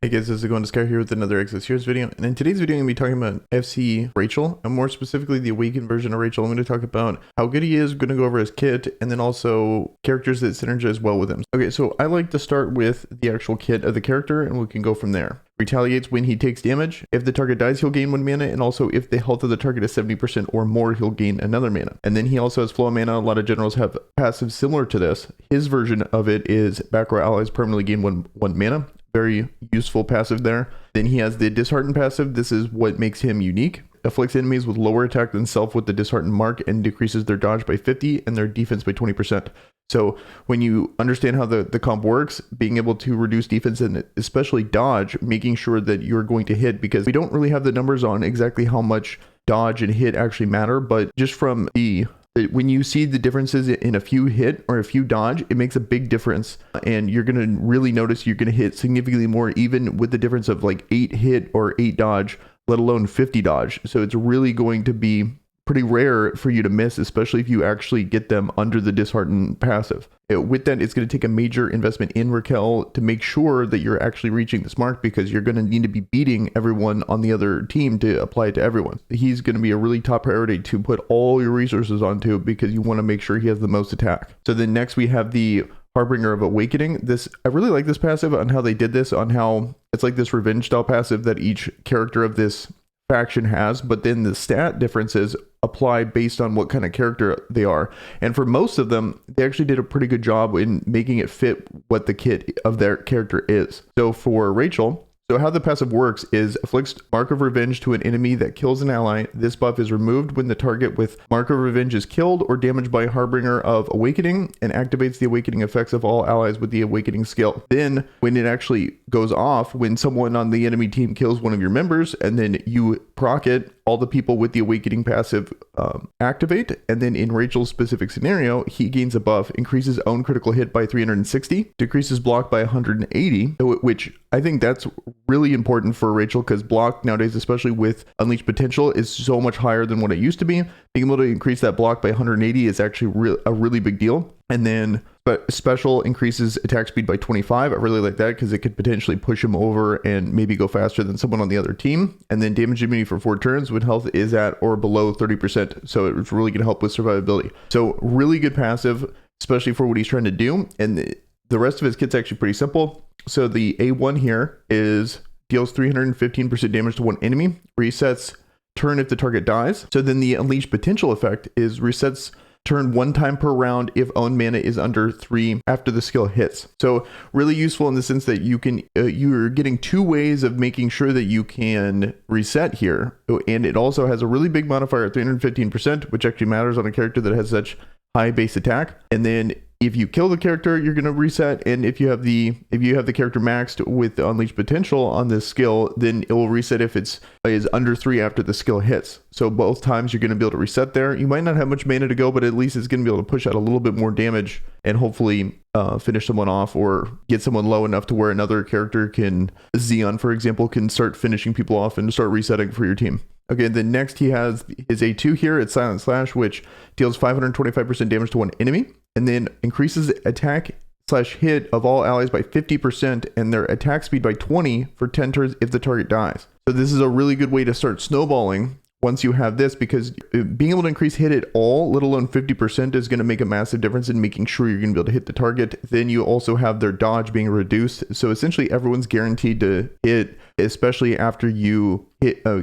Hey guys, this is going to Sky here with another Exos Heroes video, and in today's video I'm going to be talking about FC Rachel, and more specifically the Awakened version of Rachel. I'm going to talk about how good he is, going to go over his kit, and then also characters that synergize well with him. Okay, so I like to start with the actual kit of the character, and we can go from there. Retaliates when he takes damage. If the target dies, he'll gain 1 mana, and also if the health of the target is 70% or more, he'll gain another mana. And then he also has flow of mana. A lot of generals have passives similar to this. His version of it is Baraka allies permanently gain one mana. Very useful passive there. Then he has the disheartened passive. This is what makes him unique. Afflicts enemies with lower attack than self with the disheartened mark and decreases their dodge by 50 and their defense by 20%. So when you understand how the comp works, being able to reduce defense and especially dodge, making sure that you're going to hit, because we don't really have the numbers on exactly how much dodge and hit actually matter, but just from when you see the differences in a few hit or a few dodge, it makes a big difference, and you're going to really notice you're going to hit significantly more, even with the difference of like 8 hit or 8 dodge, let alone 50 dodge. So it's really going to be pretty rare for you to miss, especially if you actually get them under the disheartened passive. With that, it's going to take a major investment in Raquel to make sure that you're actually reaching this mark, because you're going to need to be beating everyone on the other team to apply it to everyone. He's going to be a really top priority to put all your resources onto, because you want to make sure he has the most attack. So then next we have the Heartbreaker of Awakening. I really like this passive on how they did this, on how it's like this revenge style passive that each character of this faction has, but then the stat differences apply based on what kind of character they are. And for most of them, they actually did a pretty good job in making it fit what the kit of their character is. So for Rachel, so how the passive works is afflicts Mark of Revenge to an enemy that kills an ally. This buff is removed when the target with Mark of Revenge is killed or damaged by Harbinger of Awakening, and activates the awakening effects of all allies with the awakening skill. Then when it actually goes off, when someone on the enemy team kills one of your members, and then you proc it, all the people with the awakening passive activate, and then in Rachel's specific scenario, he gains a buff, increases own critical hit by 360, decreases block by 180, which I think that's really important for Rachel, because block nowadays, especially with Unleashed Potential, is so much higher than what it used to be. Being able to increase that block by 180 is actually a really big deal. And then special increases attack speed by 25. I really like that, because it could potentially push him over and maybe go faster than someone on the other team. And then damage immunity for 4 turns when health is at or below 30%. So it's really going to help with survivability. So really good passive, especially for what he's trying to do. And the rest of his kit's actually pretty simple. So the A1 here is deals 315% damage to one enemy, resets turn if the target dies. So then the Unleashed Potential effect is resets turn 1 time per round if own mana is under 3 after the skill hits. So really useful in the sense that you can you're getting 2 ways of making sure that you can reset here. And it also has a really big modifier at 315%, which actually matters on a character that has such high base attack. And then if you kill the character, you're going to reset, and if you have the character maxed with the Unleashed Potential on this skill, then it will reset if it is under 3 after the skill hits. So both times you're going to be able to reset there. You might not have much mana to go, but at least it's going to be able to push out a little bit more damage and hopefully finish someone off, or get someone low enough to where another character can, Xeon for example, can start finishing people off and start resetting for your team. Okay, then next he has his A2 here. It's Silent Slash, which deals 525% damage to one enemy, and then increases attack / hit of all allies by 50% and their attack speed by 20 for 10 turns if the target dies. So this is a really good way to start snowballing once you have this, because being able to increase hit at all, let alone 50%, is going to make a massive difference in making sure you're going to be able to hit the target. Then you also have their dodge being reduced. So essentially everyone's guaranteed to hit, especially after you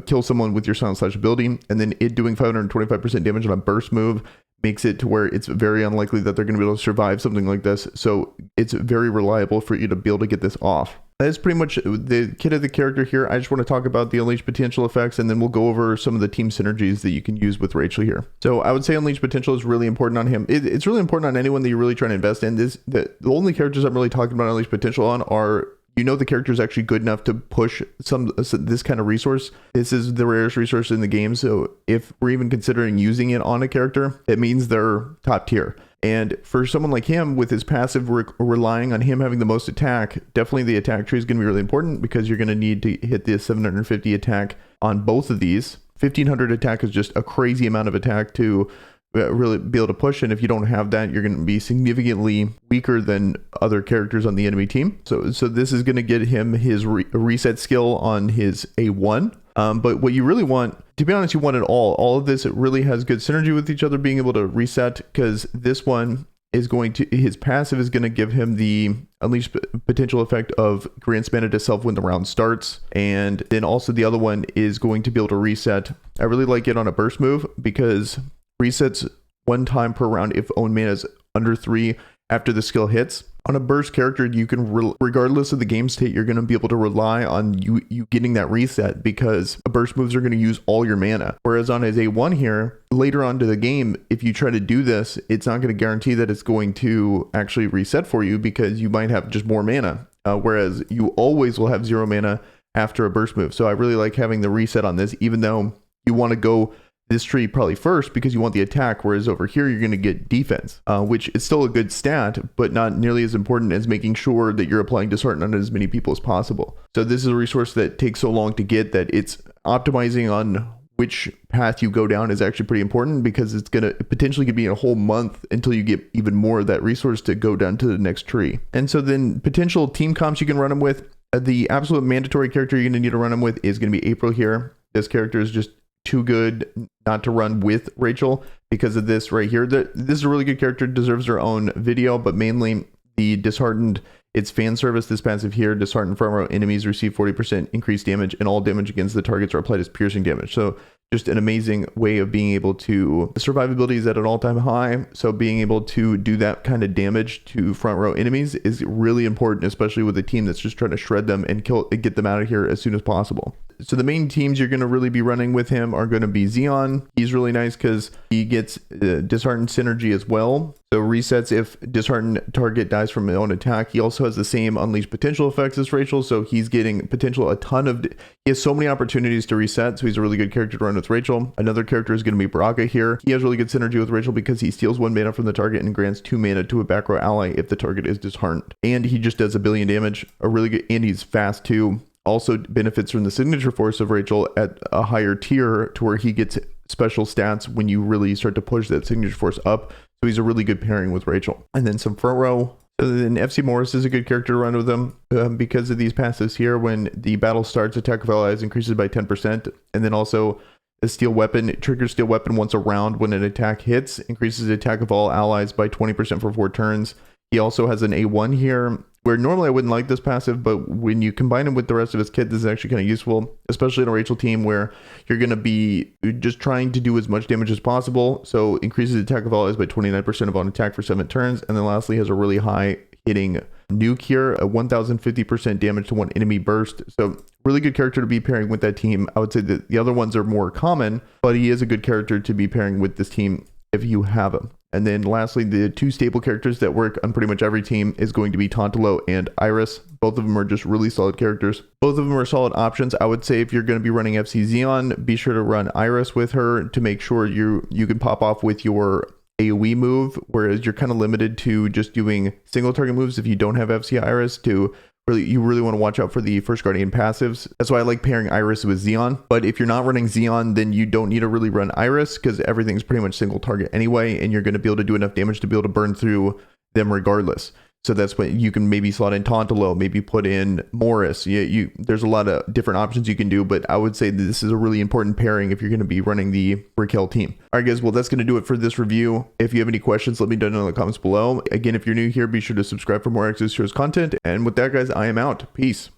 kill someone with your Silent Slash ability, and then it doing 525% damage on a burst move makes it to where it's very unlikely that they're going to be able to survive something like this. So it's very reliable for you to be able to get this off. That's pretty much the kit of the character here. I just want to talk about the Unleashed Potential effects, and then we'll go over some of the team synergies that you can use with Rachel here. So I would say Unleashed Potential is really important on him. It's really important on anyone that you're really trying to invest in. The only characters I'm really talking about Unleashed Potential on are, the character is actually good enough to push this kind of resource. This is the rarest resource in the game, so if we're even considering using it on a character, it means they're top tier. And for someone like him, with his passive relying on him having the most attack, definitely the attack tree is going to be really important, because you're going to need to hit the 750 attack on both of these. 1500 attack is just a crazy amount of attack to really be able to push. And if you don't have that, you're going to be significantly weaker than other characters on the enemy team. So this is going to get him his reset skill on his A1. But what you really want, to be honest, you want it all. All of this, it really has good synergy with each other, being able to reset, because this one is going to, his passive is going to give him the unleashed potential effect of grants mana to self when the round starts. And then also the other one is going to be able to reset. I really like it on a burst move because resets 1 time per round if own mana is under 3 after the skill hits. On a burst character, you can, regardless of the game state, you're going to be able to rely on you getting that reset, because burst moves are going to use all your mana. Whereas on his A1 here, later on to the game, if you try to do this, it's not going to guarantee that it's going to actually reset for you, because you might have just more mana. Whereas you always will have 0 mana after a burst move. So I really like having the reset on this, even though you want to go this tree probably first because you want the attack, whereas over here you're going to get defense, which is still a good stat, but not nearly as important as making sure that you're applying dishearten on as many people as possible. So this is a resource that takes so long to get that it's optimizing on which path you go down is actually pretty important, because it's going to potentially could be a whole month until you get even more of that resource to go down to the next tree. And so then potential team comps you can run them with. The absolute mandatory character you're going to need to run them with is going to be April here. This character is just too good not to run with Rachel because of this right here. This is a really good character, deserves her own video, but mainly the disheartened, it's fan service. This passive here, disheartened front row enemies receive 40% increased damage, and all damage against the targets are applied as piercing damage. So just an amazing way of being able to, survivability is at an all-time high, so being able to do that kind of damage to front row enemies is really important, especially with a team that's just trying to shred them and get them out of here as soon as possible. So the main teams you're going to really be running with him are going to be Xeon. He's really nice because he gets disheartened synergy as well. So resets if disheartened target dies from his own attack. He also has the same unleashed potential effects as Rachel. So he's getting potential he has so many opportunities to reset. So he's a really good character to run with Rachel. Another character is going to be Baraka here. He has really good synergy with Rachel because he steals 1 mana from the target and grants 2 mana to a back row ally if the target is disheartened. And he just does 1 billion damage. And he's fast too. Also benefits from the signature force of Rachel at a higher tier, to where he gets special stats when you really start to push that signature force up. So he's a really good pairing with Rachel. And then some front row. So then FC Morris is a good character to run with them because of these passives here. When the battle starts, attack of allies increases by 10%. And then also a steel weapon, it triggers steel weapon once a round when an attack hits, increases attack of all allies by 20% for 4 turns. He also has an A1 here, where normally I wouldn't like this passive, but when you combine him with the rest of his kit, this is actually kind of useful, especially in a Rachel team where you're going to be just trying to do as much damage as possible. So increases attack of allies by 29% of on attack for 7 turns. And then lastly has a really high hitting nuke here, a 1050% damage to 1 enemy burst. So really good character to be pairing with that team. I would say that the other ones are more common, but he is a good character to be pairing with this team if you have him. And then lastly, the 2 staple characters that work on pretty much every team is going to be Tantalo and Iris. Both of them are just really solid characters. Both of them are solid options. I would say if you're going to be running FC Xeon, be sure to run Iris with her to make sure you can pop off with your AoE move, whereas you're kind of limited to just doing single target moves if you don't have FC Iris. You really want to watch out for the First Guardian passives. That's why I like pairing Iris with Xeon. But if you're not running Xeon, then you don't need to really run Iris, because everything's pretty much single target anyway, and you're going to be able to do enough damage to be able to burn through them regardless. So that's when you can maybe slot in Tantalo, maybe put in Morris. There's a lot of different options you can do, but I would say that this is a really important pairing if you're going to be running the Raquel team. All right, guys, well, that's going to do it for this review. If you have any questions, let me know in the comments below. Again, if you're new here, be sure to subscribe for more Exos content. And with that, guys, I am out. Peace.